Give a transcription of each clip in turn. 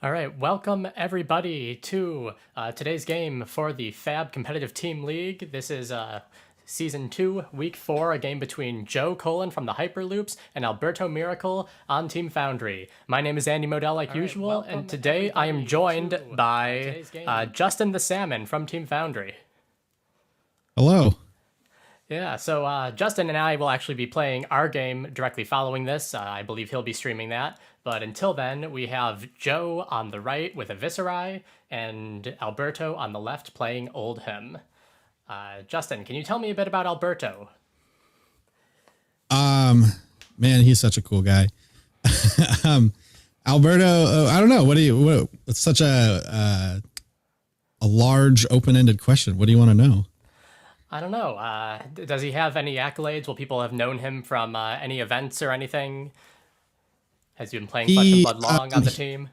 All right, welcome everybody to today's game for the Fab Competitive Team League. This is Season 2, Week 4, a game between Joe Colin from the Hyperloops and Alberto Miracle on Team Foundry. My name is Andy Modell, like usual, and today I am joined by Justin the Salmon from Team Foundry. Hello. Yeah, so Justin and I will actually be playing our game directly following this. I believe he'll be streaming that. But until then, we have Joe on the right with a Viscerai and Alberto on the left playing Old Him. Justin, can you tell me a bit about Alberto? Man, he's such a cool guy. Alberto, I don't know. It's such a large open-ended question. What do you want to know? I don't know. Does he have any accolades? Will people have known him from any events or anything? Has he been playing Flesh and Blood long on the team?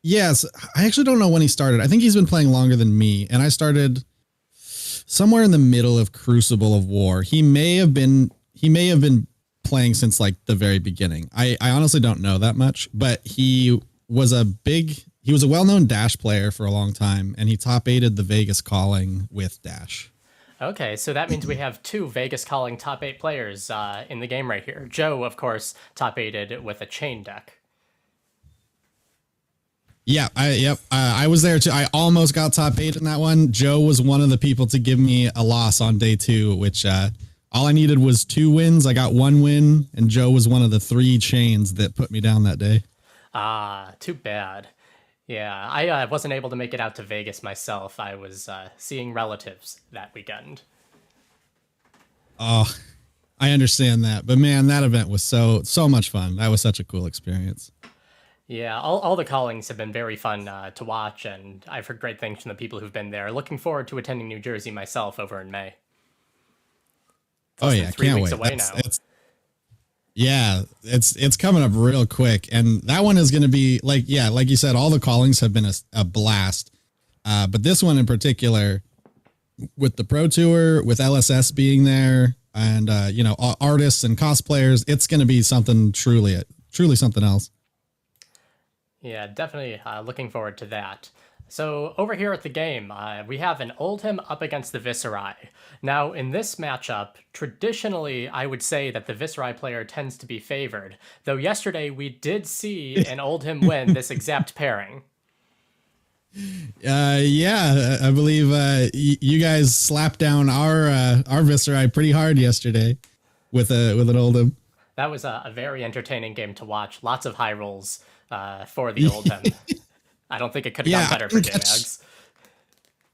Yes, I actually don't know when he started. I think he's been playing longer than me, and I started somewhere in the middle of Crucible of War. He may have been playing since like the very beginning. I honestly don't know that much, but he was a well-known Dash player for a long time, and he top 8'd the Vegas Calling with Dash. Okay, so that means we have two Vegas Calling top 8 players in the game right here. Joe, of course, top 8'd with a chain deck. Yeah, I was there too. I almost got top 8 in that one. Joe was one of the people to give me a loss on day 2, which all I needed was 2 wins. I got 1 win, and Joe was one of the 3 chains that put me down that day. Too bad. Yeah, I wasn't able to make it out to Vegas myself. I was seeing relatives that weekend. Oh, I understand that. But man, that event was so much fun. That was such a cool experience. Yeah, all the callings have been very fun to watch, and I've heard great things from the people who've been there. Looking forward to attending New Jersey myself over in May. Oh yeah, can't wait. Away now. Yeah, it's coming up real quick, and that one is going to be like you said, all the callings have been a blast, but this one in particular, with the Pro Tour, with LSS being there, and artists and cosplayers, it's going to be something truly something else. Yeah, definitely looking forward to that. So over here at the game, we have an Oldhim up against the Viscerai. Now, in this matchup, traditionally, I would say that the Viscerai player tends to be favored, though yesterday we did see an Oldhim win this exact pairing. Yeah, I believe you guys slapped down our Viscerai pretty hard yesterday with an Oldhim. That was a very entertaining game to watch. Lots of high rolls for the Oldhim. I don't think it could have gone better for J-Mags.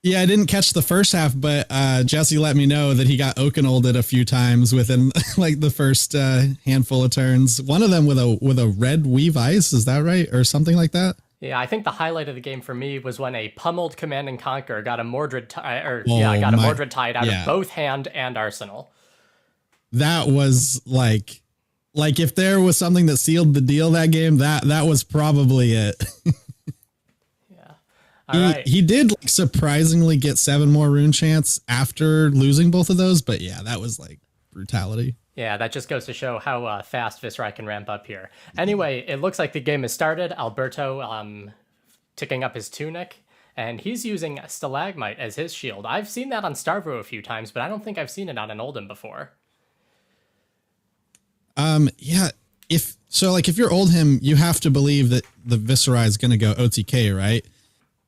Yeah, I didn't catch the first half, but Jesse let me know that he got Okanolded a few times within like the first handful of turns. One of them with a red Weave Ice, is that right? Or something like that? Yeah, I think the highlight of the game for me was when a pummeled Command and Conquer got a Mordred Mordred tied out of both hand and arsenal. That was like if there was something that sealed the deal that game, that was probably it. He did like surprisingly get 7 more rune chance after losing both of those, but yeah, that was like brutality. Yeah, that just goes to show how fast Viscerai can ramp up here. Anyway, it looks like the game has started. Alberto ticking up his tunic, and he's using Stalagmite as his shield. I've seen that on Starvo a few times, but I don't think I've seen it on an Oldhim before. Yeah, if you're Oldhim, you have to believe that the Viscerai is going to go OTK, right?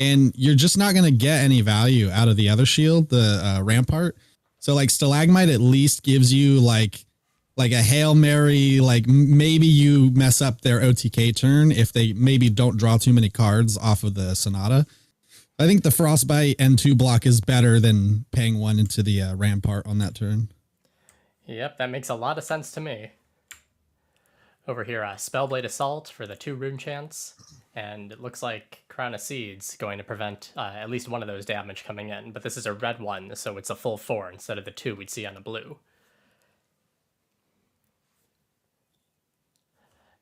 And you're just not going to get any value out of the other shield, the Rampart. So like Stalagmite at least gives you like a Hail Mary, like maybe you mess up their OTK turn if they maybe don't draw too many cards off of the Sonata. I think the Frostbite and 2 block is better than paying 1 into the Rampart on that turn. Yep, that makes a lot of sense to me. Over here, Spellblade Assault for the 2 rune chance. And it looks like Crown of Seeds going to prevent at least one of those damage coming in. But this is a red one, so it's a full 4 instead of the 2 we'd see on the blue.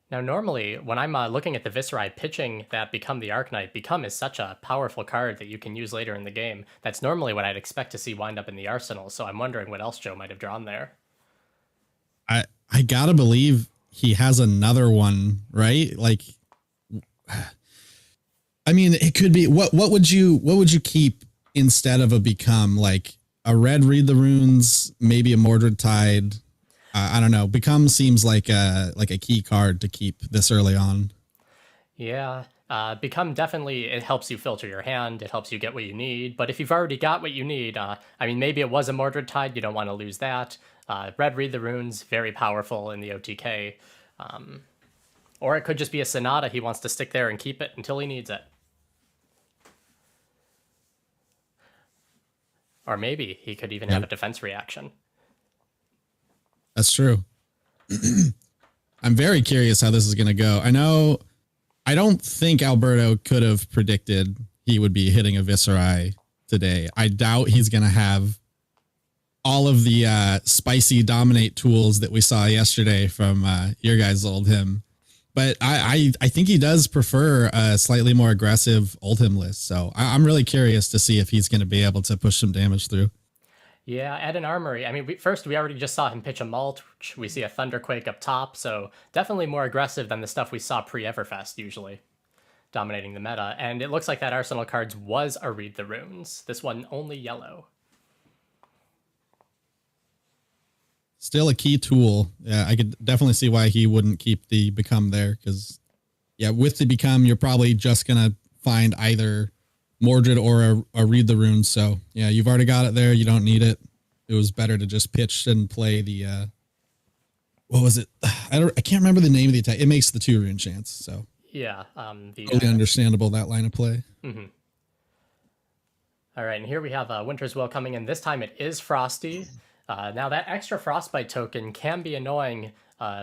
Now, normally, when I'm looking at the Viscerai pitching that Become the Arcanite, Become is such a powerful card that you can use later in the game. That's normally what I'd expect to see wind up in the arsenal, so I'm wondering what else Joe might have drawn there. I gotta believe he has another one, right? Like I mean, it could be what would you keep instead of a become, like a red read the runes, maybe a Mordred Tide. I don't know. Become seems like a key card to keep this early on. Yeah. Become definitely, it helps you filter your hand. It helps you get what you need. But if you've already got what you need, I mean, maybe it was a Mordred Tide. You don't want to lose that. Red Read the Runes, very powerful in the OTK. Or it could just be a Sonata. He wants to stick there and keep it until he needs it. Or maybe he could even have a defense reaction. That's true. I'm very curious how this is going to go. I don't think Alberto could have predicted he would be hitting a Viserai today. I doubt he's going to have all of the spicy dominate tools that we saw yesterday from your guys' old him. But I think he does prefer a slightly more aggressive old him list. So I'm really curious to see if he's going to be able to push some damage through. Yeah, at an armory. I mean, we already just saw him pitch a malt. Which we see a Thunderquake up top, so definitely more aggressive than the stuff we saw pre-Everfest usually, dominating the meta. And it looks like that Arsenal cards was a Read the Runes. This one only yellow. Still a key tool. Yeah, I could definitely see why he wouldn't keep the Become there, because, yeah, with the Become, you're probably just going to find either Mordred or a Read the Runes. So, yeah, you've already got it there. You don't need it. It was better to just pitch and play the, what was it? I can't remember the name of the attack. It makes the 2 rune chance. So, Yeah. totally understandable, that line of play. Mm-hmm. All right, and here we have Winter's Will coming in. This time it is Frosty. Now that extra Frostbite token can be annoying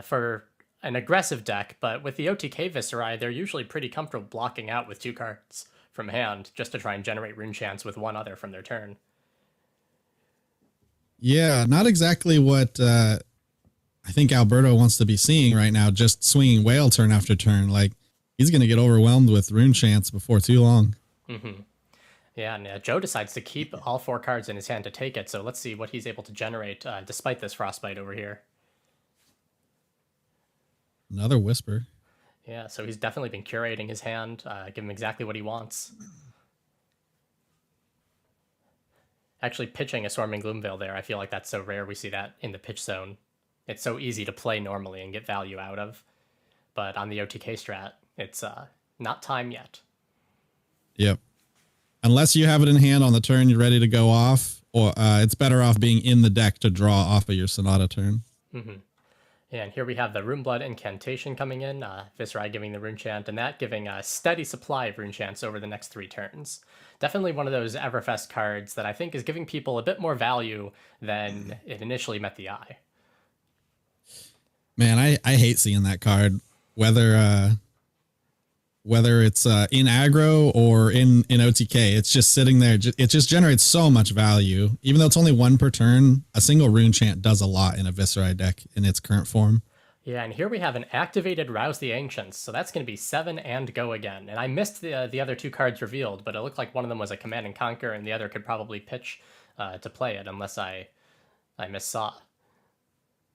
for an aggressive deck, but with the OTK Viserai, they're usually pretty comfortable blocking out with 2 cards from hand just to try and generate rune chance with one other from their turn. Yeah, not exactly what I think Alberto wants to be seeing right now, just swinging whale turn after turn. Like, he's going to get overwhelmed with rune chance before too long. Mm-hmm. Yeah, and Joe decides to keep all 4 cards in his hand to take it, so let's see what he's able to generate despite this Frostbite over here. Another Whisper. Yeah, so he's definitely been curating his hand, give him exactly what he wants. Actually pitching a Swarming Gloomveil there, I feel like that's so rare we see that in the pitch zone. It's so easy to play normally and get value out of. But on the OTK strat, it's not time yet. Yep. Unless you have it in hand on the turn, you're ready to go off, or it's better off being in the deck to draw off of your Sonata turn. Mm-hmm. Yeah, and here we have the Runeblood Incantation coming in, Viserai giving the Rune Chant, and that giving a steady supply of Rune Chants over the next 3 turns. Definitely one of those Everfest cards that I think is giving people a bit more value than it initially met the eye. Man, I hate seeing that card, whether it's in aggro or in OTK. It's just sitting there. It just generates so much value. Even though it's only 1 per turn, a single rune chant does a lot in a Viserai deck in its current form. Yeah, and here we have an activated Rouse the Ancients, so that's going to be 7 and go again. And I missed the other 2 cards revealed, but it looked like one of them was a Command and Conquer, and the other could probably pitch to play it, unless I missaw.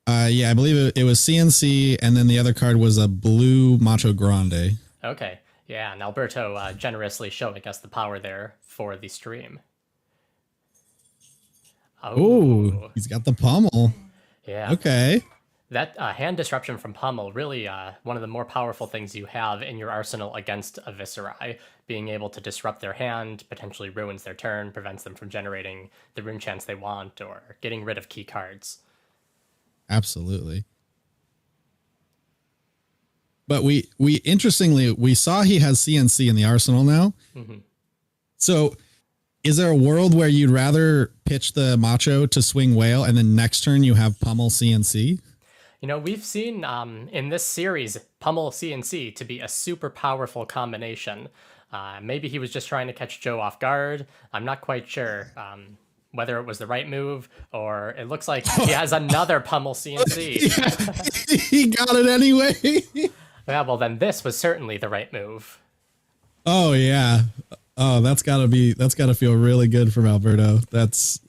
Yeah, I believe it was CNC, and then the other card was a blue Macho Grande. Okay, yeah, and Alberto generously showing us the power there for the stream. Oh, he's got the pummel. Yeah. Okay. That hand disruption from Pummel, really one of the more powerful things you have in your arsenal against a Viserai. Being able to disrupt their hand, potentially ruins their turn, prevents them from generating the rune chance they want, or getting rid of key cards. Absolutely. But we interestingly, we saw he has CNC in the arsenal now. Mm-hmm. So is there a world where you'd rather pitch the Macho to swing whale and then next turn you have Pummel CNC? You know, we've seen in this series Pummel CNC to be a super powerful combination. Maybe he was just trying to catch Joe off guard. I'm not quite sure whether it was the right move, or it looks like he has another Pummel CNC. Yeah, he got it anyway. Yeah, well then this was certainly the right move. Oh yeah. Oh, that's gotta feel really good from Alberto. That's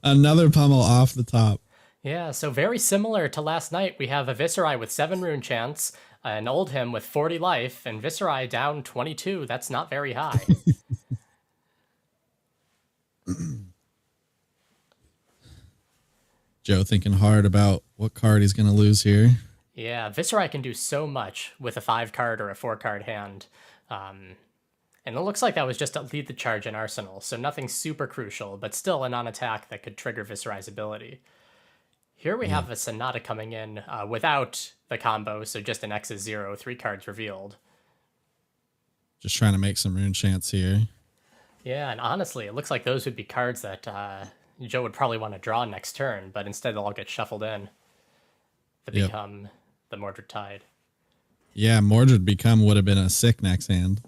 another Pummel off the top. Yeah, so very similar to last night, we have a Viserai with 7 rune chance, an Oldhim with 40 life, and Viserai down 22. That's not very high. Joe thinking hard about what card he's going to lose here. Yeah, Viserai can do so much with a 5 card or a 4 card hand. And it looks like that was just a lead the charge in Arsenal, so nothing super crucial, but still a non-attack that could trigger Viserai's ability. Here we have a Sonata coming in without the combo, so just an X's 0, 3 cards revealed. Just trying to make some rune chance here. Yeah, and honestly, it looks like those would be cards that Joe would probably want to draw next turn, but instead they'll all get shuffled in to become the Mordred Tide. Yeah, Mordred Become would have been a sick next hand.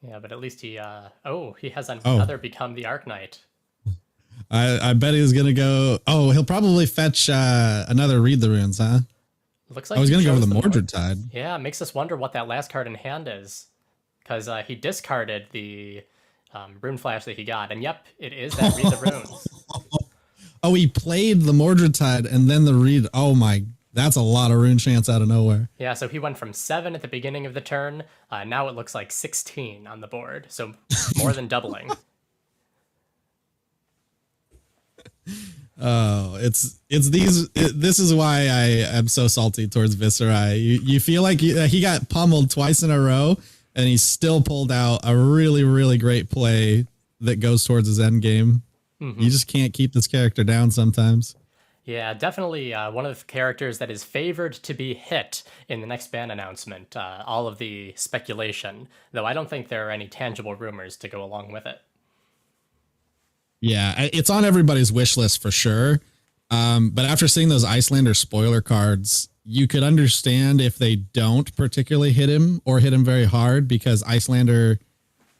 Yeah, but at least he he has another Become the Arc Knight. I bet he's gonna go. Oh, he'll probably fetch another Read the Runes, huh? Looks like I was gonna go with the Mordred Tide. Yeah, it makes us wonder what that last card in hand is, because he discarded the Rune Flash that he got, and yep, it is that Read the Runes. Oh, he played the Mordred Tide and then the Read. Oh my, that's a lot of rune chance out of nowhere. Yeah, so he went from 7 at the beginning of the turn. Now it looks like 16 on the board, so more than doubling. Oh, this is why I am so salty towards Viserai. You feel like he got pummeled twice in a row, and he still pulled out a really, really great play that goes towards his end game. Mm-hmm. You just can't keep this character down sometimes. Yeah, definitely one of the characters that is favored to be hit in the next ban announcement. All of the speculation, though I don't think there are any tangible rumors to go along with it. Yeah, it's on everybody's wish list for sure. But after seeing those Icelander spoiler cards, you could understand if they don't particularly hit him or hit him very hard, because Icelander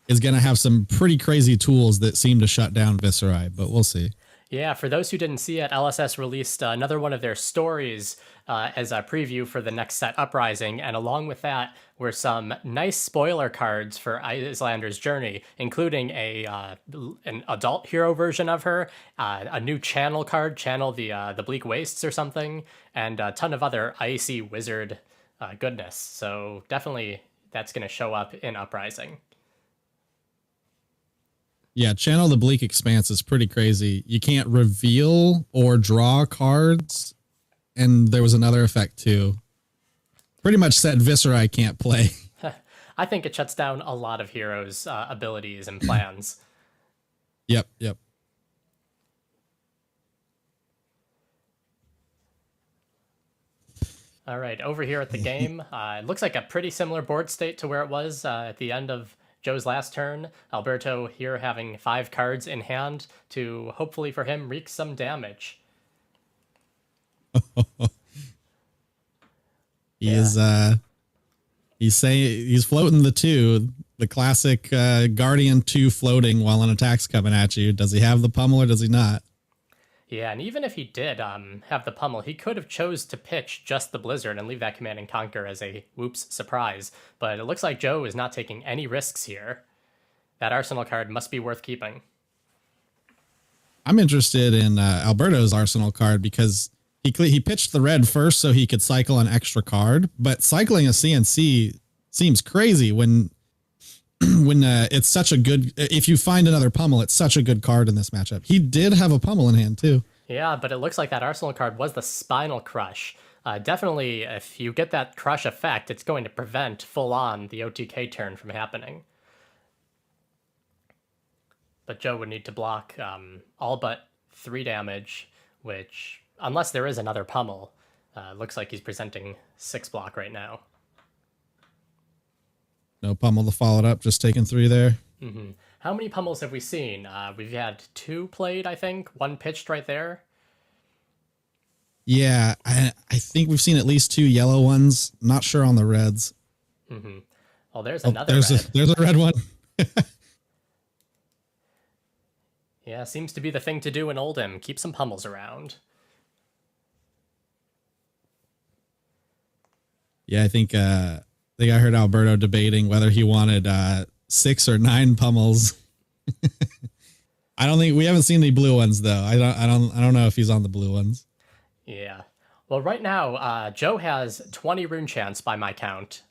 is going to have some pretty crazy tools that seem to shut down Viserai, but we'll see. Yeah, for those who didn't see it, LSS released another one of their stories as a preview for the next set, Uprising, and along with that were some nice spoiler cards for Icelander's journey, including an adult hero version of her, a new channel card, Channel the Bleak Wastes or something, and a ton of other icy wizard goodness. So definitely that's going to show up in Uprising. Yeah, Channel the Bleak Expanse is pretty crazy. You can't reveal or draw cards, and there was another effect too. Pretty much said Viserai can't play. I think it shuts down a lot of heroes' abilities and plans. Yep. All right, over here at the game, it looks like a pretty similar board state to where it was at the end of Joe's last turn. Alberto here having 5 cards in hand to hopefully for him wreak some damage. He's saying he's floating the 2, the classic Guardian 2 floating while an attack's coming at you. Does he have the pummel or does he not? Yeah, and even if he did have the pummel, he could have chose to pitch just the Blizzard and leave that Command and Conquer as a whoops surprise. But it looks like Joe is not taking any risks here. That Arsenal card must be worth keeping. I'm interested in Alberto's Arsenal card because he pitched the red first so he could cycle an extra card. But cycling a CNC seems crazy when it's such a good, if you find another pummel, it's such a good card in this matchup. He did have a pummel in hand too. Yeah, but it looks like that Arsenal card was the Spinal Crush. Definitely, if you get that crush effect, it's going to prevent full-on the OTK turn from happening. But Joe would need to block all but 3 damage, which, unless there is another pummel, looks like he's presenting 6 block right now. No pummel to follow it up, just taking 3 there. Mm-hmm. How many pummels have we seen? We've had 2 played, I think. 1 pitched right there. Yeah, I think we've seen at least 2 yellow ones. Not sure on the reds. Mm-hmm. Well, there's another there's red. There's a red one. Yeah, seems to be the thing to do in Oldhim. Keep some pummels around. Yeah, I think I heard Alberto debating whether he wanted 6 or 9 pummels. I don't think we haven't seen the blue ones though. I don't know if he's on the blue ones. Yeah. Well, right now, Joe has 20 rune chants by my count.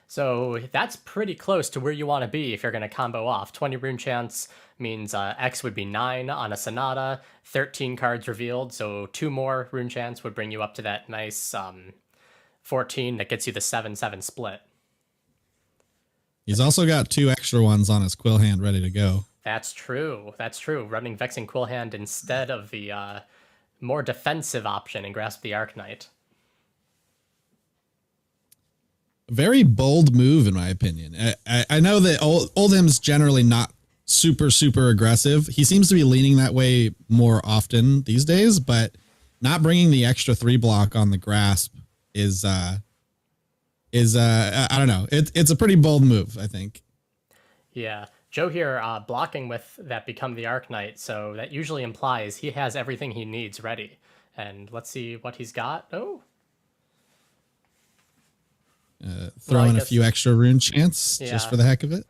So that's pretty close to where you want to be if you're going to combo off. 20 rune chants means X would be 9 on a Sonata, 13 cards revealed. So 2 more rune chants would bring you up to that nice 14 that gets you the 7-7 split. He's also got 2 extra ones on his quill hand ready to go. That's true. That's true. Running Vexing Quill Hand instead of the more defensive option in Grasp the Arknight. Very bold move, in my opinion. I know that Oldham's generally not super aggressive. He seems to be leaning that way more often these days, but not bringing the extra 3 block on the Grasp is I don't know. It's a pretty bold move, I think. Yeah. Joe here blocking with that Become the Arknight, so that usually implies he has everything he needs ready. And let's see what he's got. Oh. Throw in a few extra rune chants just for the heck of it.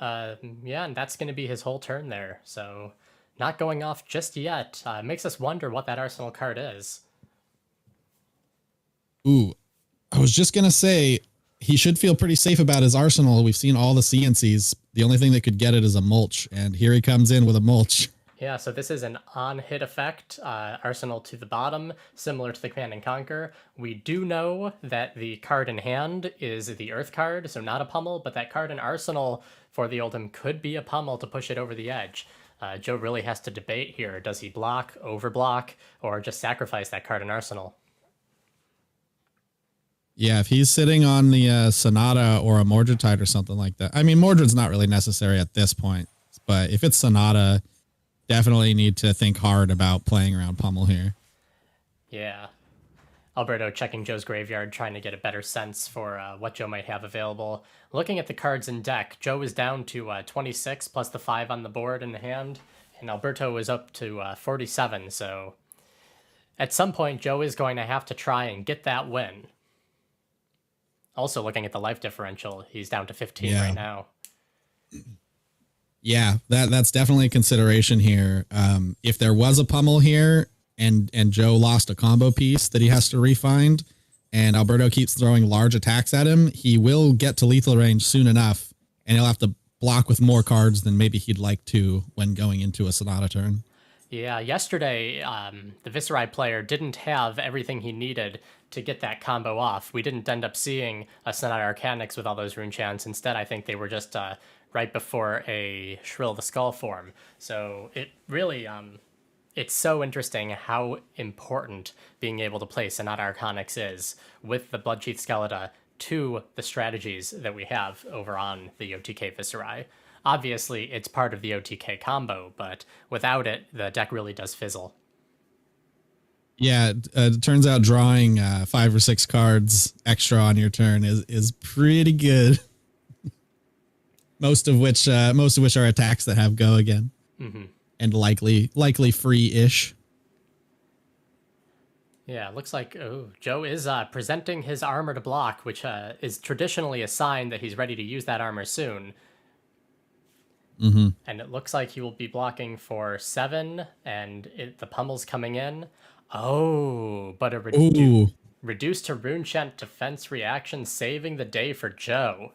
Yeah, and that's going to be his whole turn there. So not going off just yet. Makes us wonder what that arsenal card is. Ooh, I was just going to say, he should feel pretty safe about his arsenal. We've seen all the CNCs. The only thing that could get it is a mulch, and here he comes in with a mulch. Yeah, so this is an on-hit effect, arsenal to the bottom, similar to the Command and Conquer. We do know that the card in hand is the Earth card, so not a pummel, but that card in arsenal for the Oldham could be a pummel to push it over the edge. Joe really has to debate here. Does he block, overblock, or just sacrifice that card in arsenal? Yeah, if he's sitting on the Sonata or a Mordred or something like that. I mean, Mordred's not really necessary at this point, but if it's Sonata, definitely need to think hard about playing around pummel here. Yeah. Alberto checking Joe's graveyard, trying to get a better sense for what Joe might have available. Looking at the cards in deck, Joe is down to 26 plus the 5 on the board in the hand, and Alberto is up to 47, so at some point Joe is going to have to try and get that win. Also looking at the life differential, he's down to 15 right now. Yeah, that's definitely a consideration here. If there was a pummel here and Joe lost a combo piece that he has to refind, and Alberto keeps throwing large attacks at him, he will get to lethal range soon enough, and he'll have to block with more cards than maybe he'd like to when going into a Sonata turn. Yeah, yesterday, the Viserai player didn't have everything he needed to get that combo off. We didn't end up seeing a Sonata Arcanix with all those rune chants. Instead, I think they were just right before a Shrill the Skull form. So it really, it's so interesting how important being able to play Sonata Arcanix is with the Bloodsheath Skeleta to the strategies that we have over on the OTK Viserai. Obviously, it's part of the OTK combo, but without it, the deck really does fizzle. Yeah, it turns out drawing 5 or 6 cards extra on your turn is pretty good. most of which are attacks that have go again, and likely free-ish. Yeah, it looks like Joe is presenting his armor to block, which is traditionally a sign that he's ready to use that armor soon. And it looks like he will be blocking for 7, and the pummel's coming in. Oh, but a reduced to rune chant defense reaction, saving the day for Joe.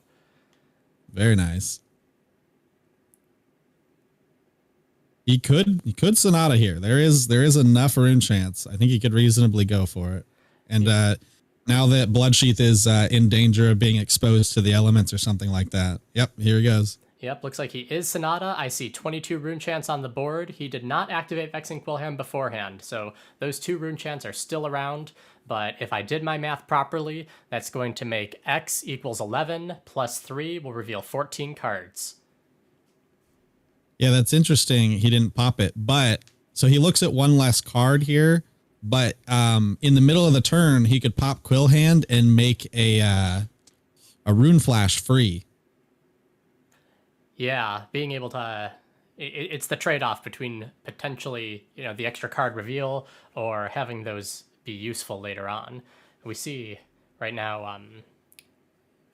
Very nice. He could Sonata here. There is enough rune chance. I think he could reasonably go for it. And now that Bloodsheath is in danger of being exposed to the elements or something like that. Yep, here he goes. Yep, looks like he is Sonata. I see 22 rune chants on the board. He did not activate Vexing Quillhand beforehand, so those 2 rune chants are still around. But if I did my math properly, that's going to make X equals 11 plus 3 will reveal 14 cards. Yeah, that's interesting. He didn't pop it, but so he looks at 1 less card here. But in the middle of the turn, he could pop Quillhand and make a Rune Flash free. Yeah, being able to... It's the trade-off between potentially, the extra card reveal or having those be useful later on. We see right now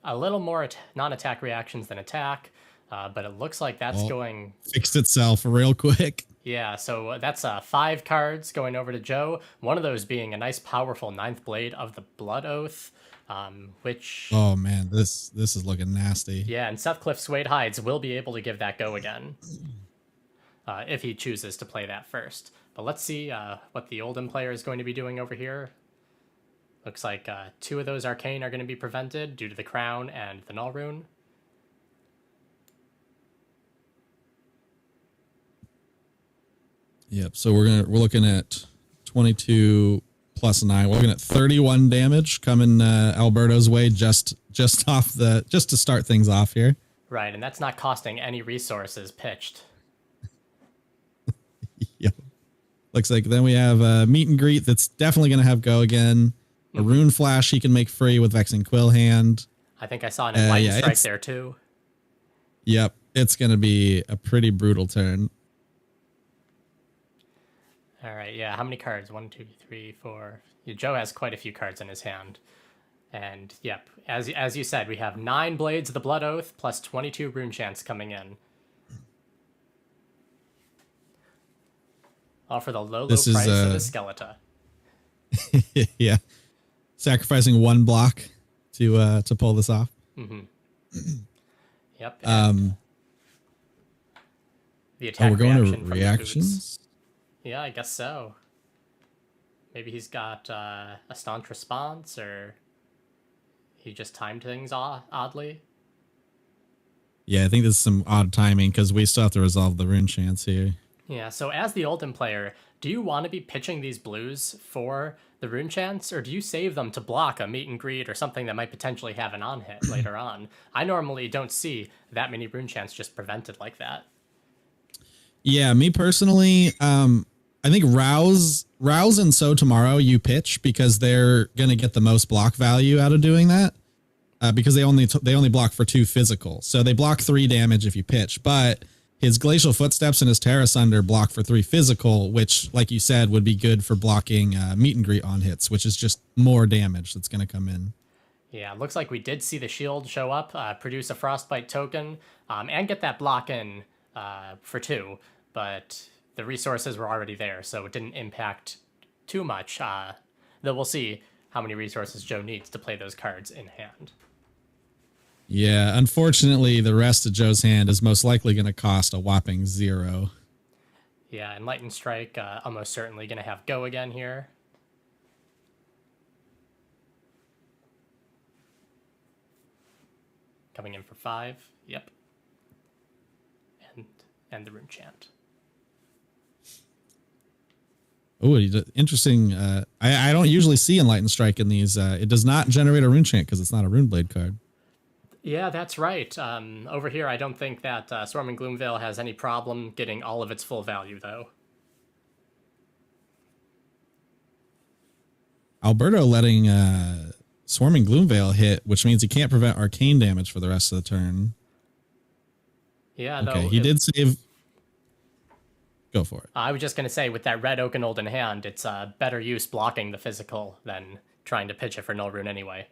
a little more non-attack reactions than attack. But it looks like that's going... Fixed itself real quick. Yeah, so that's 5 cards going over to Joe. One of those being a nice, powerful 9th Blade of the Blood Oath, which... Oh, man, this is looking nasty. Yeah, and Sethcliffe Suede Hides will be able to give that go again. If he chooses to play that first. But let's see what the Oldham player is going to be doing over here. Looks like 2 of those Arcane are going to be prevented due to the Crown and the Null Rune. Yep. So we're looking at 22 plus 9. We're looking at 31 damage coming Alberto's way just to start things off here. Right, and that's not costing any resources pitched. Yep. Looks like then we have a meet and greet that's definitely going to have go again. A rune flash he can make free with Vexing Quill Hand. I think I saw an Enlightened Strike there too. Yep. It's going to be a pretty brutal turn. All right, yeah. How many cards? 1, 2, 3, 4. Yeah, Joe has quite a few cards in his hand. And yep, as you said, we have 9 Blades of the Blood Oath plus 22 Rune Chants coming in. All for the low price of the Skeleton. Yeah. Sacrificing 1 block to pull this off. Mm-hmm. Yep. The attack we're going reaction to reactions? Yeah, I guess so. Maybe he's got a staunch response, or he just timed things oddly. Yeah, I think this is some odd timing because we still have to resolve the rune chance here. Yeah, so as the Oldham player, do you want to be pitching these blues for the rune chance, or do you save them to block a meet and greet or something that might potentially have an on-hit later on? I normally don't see that many rune chants just prevented like that. Yeah, me personally, I think Rouse and So Tomorrow you pitch because they're going to get the most block value out of doing that because they only block for 2 physical. So they block 3 damage if you pitch, but his Glacial Footsteps and his Terra Sunder block for 3 physical, which, like you said, would be good for blocking meet and greet on hits, which is just more damage that's going to come in. Yeah, it looks like we did see the shield show up, produce a Frostbite token, and get that block in for 2, but the resources were already there, so it didn't impact too much. Though we'll see how many resources Joe needs to play those cards in hand. Yeah, unfortunately, the rest of Joe's hand is most likely going to cost a whopping 0. Yeah, Enlightened Strike almost certainly going to have go again here. Coming in for 5. Yep. And the Rune Chant. Oh, interesting. I don't usually see Enlightened Strike in these. It does not generate a rune chant because it's not a rune blade card. Yeah, that's right. Over here, I don't think that Swarming Gloomveil has any problem getting all of its full value, though. Alberto letting Swarming Gloomveil hit, which means he can't prevent arcane damage for the rest of the turn. Yeah, okay, though, he did save. Go for it. I was just going to say, with that red Oakenhold in hand, it's better use blocking the physical than trying to pitch it for Null Rune anyway.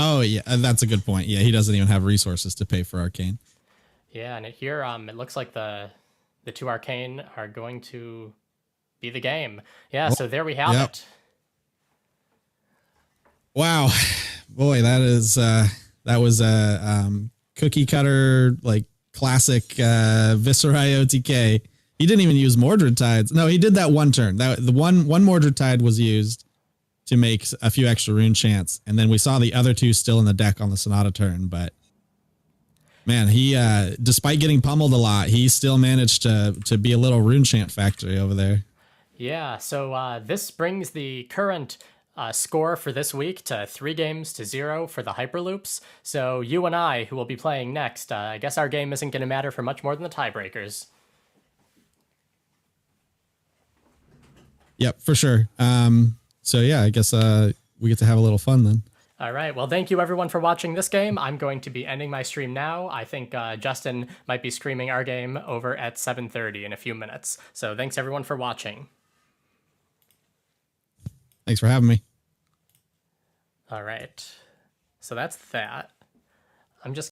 Oh, yeah, that's a good point. Yeah, he doesn't even have resources to pay for Arcane. Yeah, and here it looks like the 2 Arcane are going to be the game. Yeah, so there we have it. Wow. Boy, that was a cookie cutter, like, classic Viscerai OTK. He didn't even use Mordred Tides. No, he did that one turn. The one Mordred Tide was used to make a few extra rune chants, and then we saw the other 2 still in the deck on the Sonata turn. But man, he despite getting pummeled a lot, he still managed to be a little rune chant factory over there. Yeah, so this brings the current score for this week to 3-0 for the Hyperloops. So you and I, who will be playing next, I guess our game isn't going to matter for much more than the tiebreakers. Yep, for sure. So yeah, I guess we get to have a little fun then. All right. Well, thank you everyone for watching this game. I'm going to be ending my stream now. I think Justin might be streaming our game over at 7:30 in a few minutes. So thanks everyone for watching. Thanks for having me. All right. So that's that. I'm just